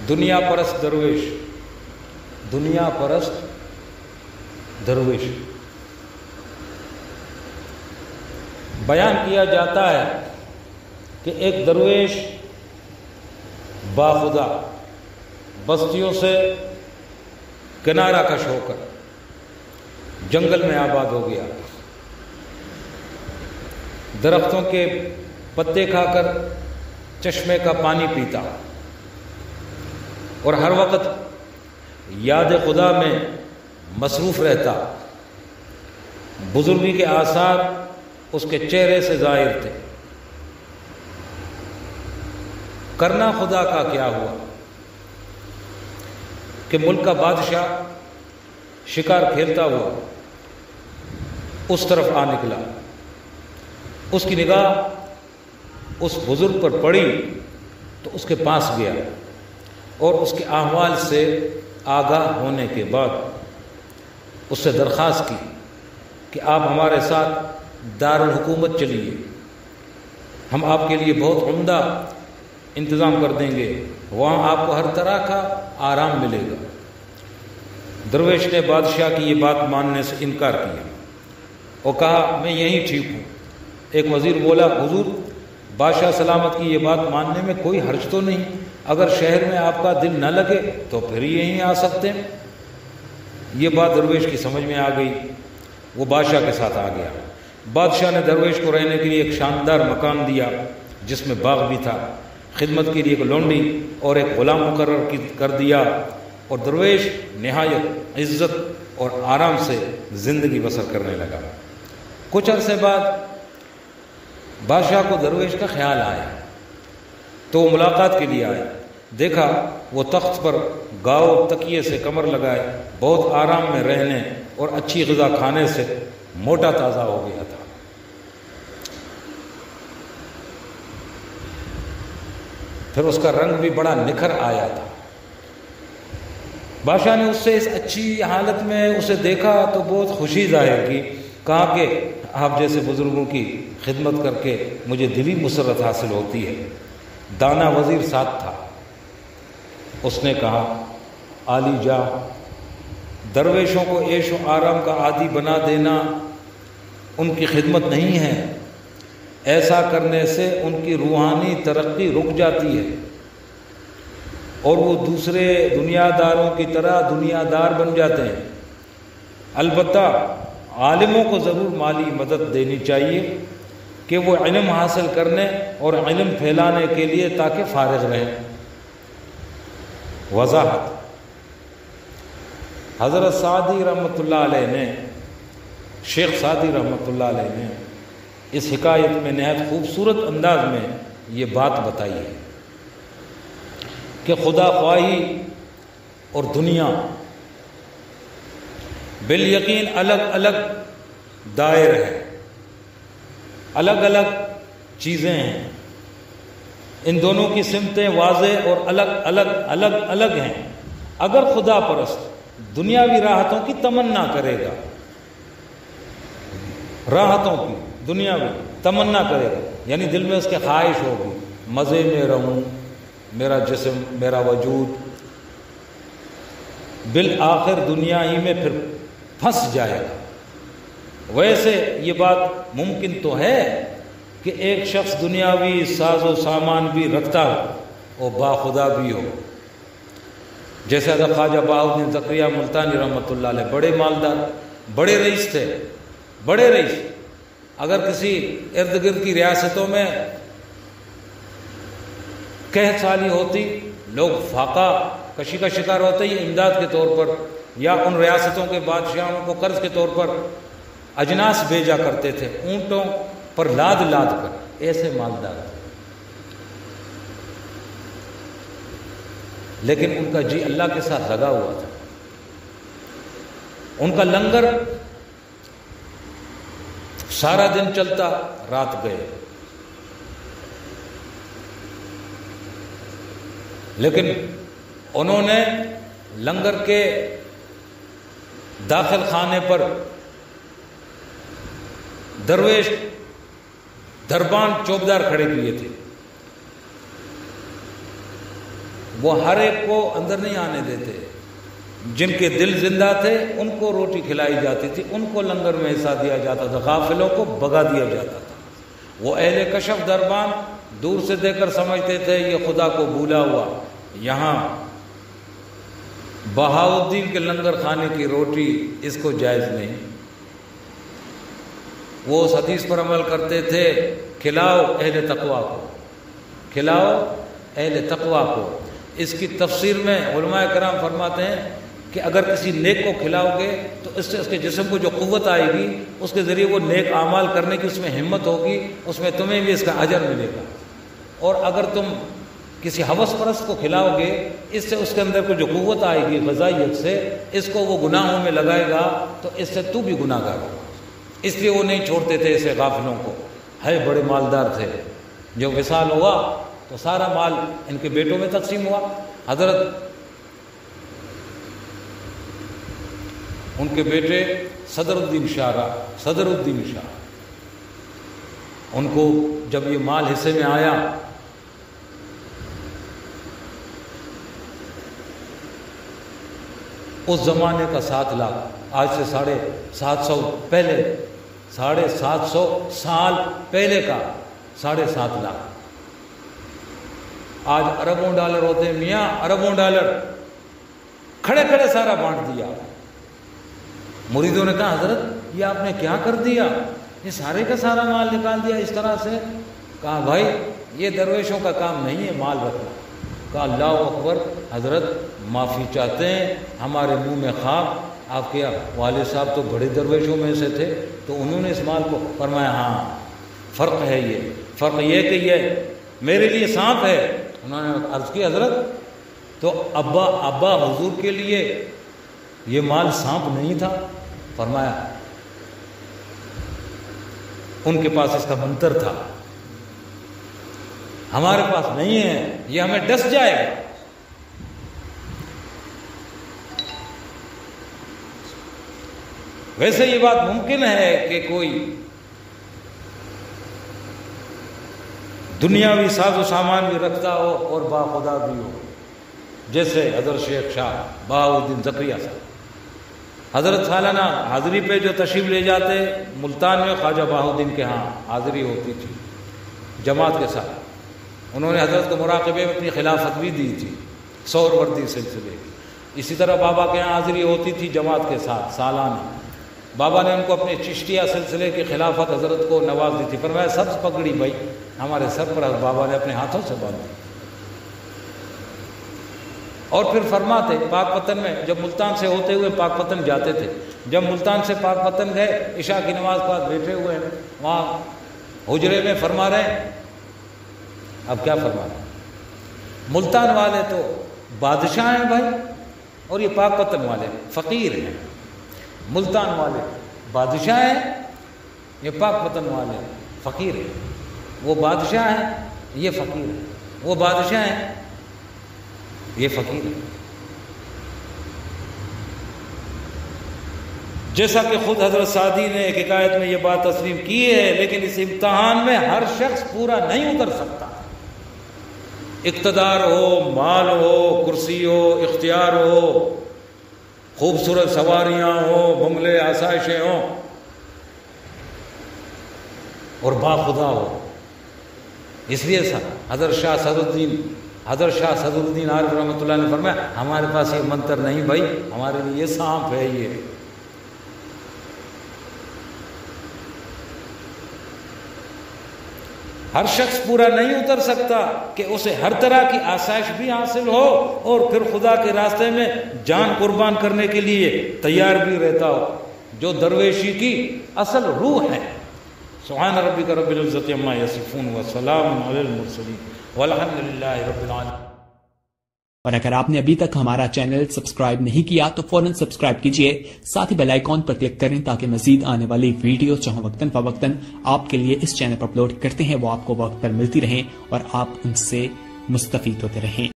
دنیا پرست درویش، دنیا پرست درویش بیان کیا جاتا ہے کہ ایک درویش باخدا بستیوں سے کنارہ کش ہو کر جنگل میں آباد ہو گیا، درختوں کے پتے کھا کر چشمے کا پانی پیتا اور ہر وقت یاد خدا میں مصروف رہتا۔ بزرگی کے آثار اس کے چہرے سے ظاہر تھے۔ کرنا خدا کا کیا ہوا کہ ملک کا بادشاہ شکار کھیلتا ہوا اس طرف آ نکلا۔ اس کی نگاہ اس بزرگ پر پڑی تو اس کے پاس گیا اور اس کے احوال سے آگاہ ہونے کے بعد اس سے درخواست کی کہ آپ ہمارے ساتھ دارالحکومت چلیے، ہم آپ کے لیے بہت عمدہ انتظام کر دیں گے، وہاں آپ کو ہر طرح کا آرام ملے گا۔ درویش نے بادشاہ کی یہ بات ماننے سے انکار کیا اور کہا میں یہیں ٹھیک ہوں۔ ایک وزیر بولا حضور بادشاہ سلامت کی یہ بات ماننے میں کوئی حرج تو نہیں، اگر شہر میں آپ کا دل نہ لگے تو پھر یہیں آ سکتے ہیں۔ یہ بات درویش کی سمجھ میں آ گئی، وہ بادشاہ کے ساتھ آ گیا۔ بادشاہ نے درویش کو رہنے کے لیے ایک شاندار مکان دیا جس میں باغ بھی تھا، خدمت کے لیے ایک لونڈی اور ایک غلام مقرر کر دیا، اور درویش نہایت عزت اور آرام سے زندگی بسر کرنے لگا۔ کچھ عرصے بعد بادشاہ کو درویش کا خیال آیا تو وہ ملاقات کے لیے آئے۔ دیکھا وہ تخت پر گاؤ تکیے سے کمر لگائے بہت آرام میں رہنے اور اچھی غذا کھانے سے موٹا تازہ ہو گیا تھا۔ پھر اس کا رنگ بھی بڑا نکھر آیا تھا۔ بادشاہ نے اس سے اس اچھی حالت میں اسے دیکھا تو بہت خوشی ظاہر کی، کہا کہ آپ جیسے بزرگوں کی خدمت کر کے مجھے دلی مسرت حاصل ہوتی ہے۔ دانا وزیر ساتھ تھا، اس نے کہا عالی جاں، درویشوں کو عیش و آرام کا عادی بنا دینا ان کی خدمت نہیں ہے، ایسا کرنے سے ان کی روحانی ترقی رک جاتی ہے اور وہ دوسرے دنیا داروں کی طرح دنیا دار بن جاتے ہیں۔ البتہ عالموں کو ضرور مالی مدد دینی چاہیے کہ وہ علم حاصل کرنے اور علم پھیلانے کے لیے تاکہ فارغ رہیں۔ وضاحت: حضرت سعدی رحمۃ اللہ علیہ نے، شیخ سعدی رحمۃ اللہ علیہ نے اس حکایت میں نہایت خوبصورت انداز میں یہ بات بتائی ہے کہ خدا خواہی اور دنیا بالیقین الگ الگ دائر ہے، الگ الگ چیزیں ہیں، ان دونوں کی سمتیں واضح اور الگ الگ الگ الگ ہیں۔ اگر خدا پرست دنیاوی راحتوں کی تمنا کرے گا، راحتوں کی دنیاوی تمنا کرے گا، یعنی دل میں اس کے خواہش ہوگی مزے میں رہوں، میرا جسم میرا وجود، بالآخر دنیا ہی میں پھر پھنس جائے گا۔ ویسے یہ بات ممکن تو ہے کہ ایک شخص دنیاوی ساز و سامان بھی رکھتا ہو اور باخدا بھی ہو، جیسے حضرت خواجہ بہاؤالدین زکریا ملتانی رحمۃ اللہ علیہ، بڑے مالدار، بڑے رئیس تھے، بڑے رئیس۔ اگر کسی ارد گرد کی ریاستوں میں قحط سالی ہوتی، لوگ فاقہ کشی کا شکار ہوتے ہی امداد کے طور پر، یا ان ریاستوں کے بادشاہوں کو قرض کے طور پر اجناس بھیجا کرتے تھے، اونٹوں پر لاد لاد کر، ایسے مالدار تھے۔ لیکن ان کا جی اللہ کے ساتھ لگا ہوا تھا۔ ان کا لنگر سارا دن چلتا، رات گئے، لیکن انہوں نے لنگر کے داخل خانے پر درویش دربان چوبدار کھڑے کیے تھے۔ وہ ہر ایک کو اندر نہیں آنے دیتے، جن کے دل زندہ تھے ان کو روٹی کھلائی جاتی تھی، ان کو لنگر میں حصہ دیا جاتا تھا، غافلوں کو بگا دیا جاتا تھا۔ وہ اہل کشف دربان دور سے دیکھ کر سمجھتے تھے یہ خدا کو بھولا ہوا، یہاں بہاؤالدین کے لنگر کھانے کی روٹی اس کو جائز نہیں۔ وہ اس حدیث پر عمل کرتے تھے، کھلاؤ اہل تقویٰ کو، کھلاؤ اہل تقویٰ کو۔ اس کی تفسیر میں علماء کرام فرماتے ہیں کہ اگر کسی نیک کو کھلاؤ گے تو اس سے اس کے جسم کو جو قوت آئے گی، اس کے ذریعے وہ نیک اعمال کرنے کی اس میں ہمت ہوگی، اس میں تمہیں بھی اس کا اجر ملے گا۔ اور اگر تم کسی ہوس پرست کو کھلاؤ گے، اس سے اس کے اندر کو جو قوت آئے گی غذائیت سے، اس کو وہ گناہوں میں لگائے گا تو اس سے تو بھی گناہ گار ہوگا۔ اس لیے وہ نہیں چھوڑتے تھے اسے غافلوں کو۔ ہے بڑے مالدار تھے، جو وصال ہوا تو سارا مال ان کے بیٹوں میں تقسیم ہوا۔ حضرت ان کے بیٹے صدر الدین شاہ، ان کو جب یہ مال حصے میں آیا اس زمانے کا 7 لاکھ، آج سے 750 پہلے، 750 سال پہلے کا 7.5 لاکھ۔ آج اربوں ڈالر ہوتے ہیں میاں، اربوں ڈالر کھڑے کھڑے سارا بانٹ دیا۔ مریدوں نے کہا حضرت یہ آپ نے کیا کر دیا، یہ سارے کا سارا مال نکال دیا اس طرح سے؟ کہا بھائی یہ درویشوں کا کام نہیں ہے مال رکھنا۔ کہا اللہ اکبر، حضرت معافی چاہتے ہیں، ہمارے منہ میں خاک، آپ کے والد صاحب تو بڑے درویشوں میں سے تھے، تو انہوں نے اس مال کو فرمایا ہاں فرق ہے، یہ فرق یہ کہ یہ میرے لیے سانپ ہے۔ انہوں نے عرض کی حضرت تو ابا حضور کے لیے یہ مال سانپ نہیں تھا؟ فرمایا ان کے پاس اس کا منتر تھا، ہمارے پاس نہیں ہے، یہ ہمیں ڈس جائے گا۔ ویسے یہ بات ممکن ہے کہ کوئی دنیاوی ساز و سامان بھی رکھتا ہو اور باخدا بھی ہو، جیسے حضرت شیخ شاہ بہاؤالدین زکریا صاحب۔ حضرت سالانہ حاضری پہ جو تشریف لے جاتے، ملتان میں خواجہ بہاؤالدین کے ہاں حاضری ہوتی تھی جماعت کے ساتھ۔ انہوں نے حضرت کو مراقبے میں اپنی خلافت بھی دی تھی، سور وردی سلسلے کی۔ اسی طرح بابا کے یہاں حاضری ہوتی تھی جماعت کے ساتھ سالانہ۔ بابا نے ان کو اپنے چشتیہ سلسلے کی خلافت حضرت کو نواز دی تھی۔ فرمایا سبز پگڑی بھائی ہمارے سر پر بابا نے اپنے ہاتھوں سے باندھی۔ اور پھر فرماتے پاک پتن میں جب ملتان سے ہوتے ہوئے پاک پتن جاتے تھے، جب ملتان سے پاک پتن گئے، عشاء کی نماز کے بعد بیٹھے ہوئے ہیں وہاں حجرے میں، فرما رہے ہیں اب کیا فرما رہے ہیں، ملتان والے تو بادشاہ ہیں بھائی، اور یہ پاک پتن والے فقیر ہیں۔ ملتان والے بادشاہ ہیں، یہ پاک پتن والے فقیر ہیں۔ وہ بادشاہ ہیں، یہ فقیر ہیں، وہ بادشاہ ہیں، یہ فقیر ہے۔ جیسا کہ خود حضرت سعدی نے ایک حکایت میں یہ بات تسلیم کی ہے، لیکن اس امتحان میں ہر شخص پورا نہیں اتر سکتا۔ اقتدار ہو، مال ہو، کرسی ہو، اختیار ہو، خوبصورت سواریاں ہوں، بنگلے آسائشیں ہوں، اور باخدا ہو۔ اس لیے حضرت شاہ صدر الدین عارف رحمۃ اللہ نے فرمایا ہمارے پاس یہ منتر نہیں بھائی، ہمارے لیے یہ سانپ ہے۔ یہ ہر شخص پورا نہیں اتر سکتا کہ اسے ہر طرح کی آسائش بھی حاصل ہو اور پھر خدا کے راستے میں جان قربان کرنے کے لیے تیار بھی رہتا ہو، جو درویشی کی اصل روح ہے۔ سبحان ربک رب العزت عما یصفون وسلام علی المرسلین والحمد للہ رب العالمین۔ اور اگر آپ نے ابھی تک ہمارا چینل سبسکرائب نہیں کیا تو فوراً سبسکرائب کیجئے، ساتھ ہی بیل آئیکن پر کلک کریں تاکہ مزید آنے والی ویڈیو چاہے وقتاً فوقتاً آپ کے لیے اس چینل پر اپلوڈ کرتے ہیں وہ آپ کو وقت پر ملتی رہیں اور آپ ان سے مستفید ہوتے رہیں۔